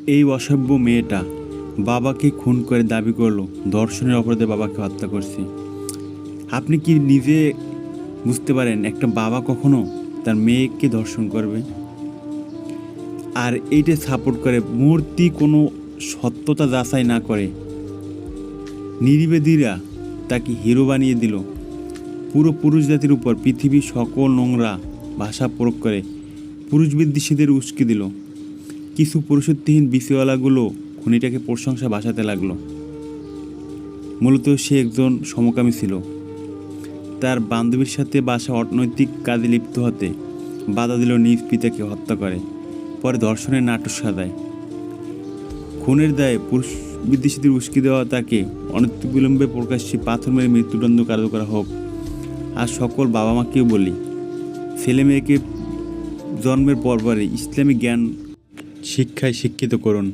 এই অসভ্য মেয়েটা বাবাকে খুন করে দাবি করলো ধর্ষণের অপরাধে বাবাকে হত্যা করছি। আপনি কি নিজে বুঝতে পারেন একটা বাবা কখনো তার মেয়েকে ধর্ষণ করবে? আর এইটা সাপোর্ট করে মূর্তি কোনো সত্যতা যাচাই না করে নির্বিবাদীরা তাকে হিরো বানিয়ে দিল। পুরো পুরুষ জাতির উপর পৃথিবীর সকল নোংরা ভাষা প্রয়োগ করে পুরুষ বিদ্বেষীদের উস্কে দিল। কিছু পুরুষত্বহীন বিসিওয়ালাগুলো খুনিটাকে প্রশংসা ভাসাতে লাগলো। মূলত সে একজন সমকামী ছিল। তার বান্ধবীর সাথে বাসা অনৈতিক কাজে লিপ্ত হতে বাধা দিল, নিজ পিতাকে হত্যা করে, পরে ধর্ষণের নাটক সাজায়। খুনের দায়ে পুরুষ বিদ্বেষীদের উস্কে দেওয়া তাকে অনতিবিলম্বে প্রকাশ্যে পাথর মেরে মৃত্যুদণ্ড কার্যকর করা হোক। আর সকল বাবা মাকেও বলি, ছেলে মেয়েকে জন্মের পরপরই ইসলামী জ্ঞান শিক্ষায় শিক্ষিত করুন।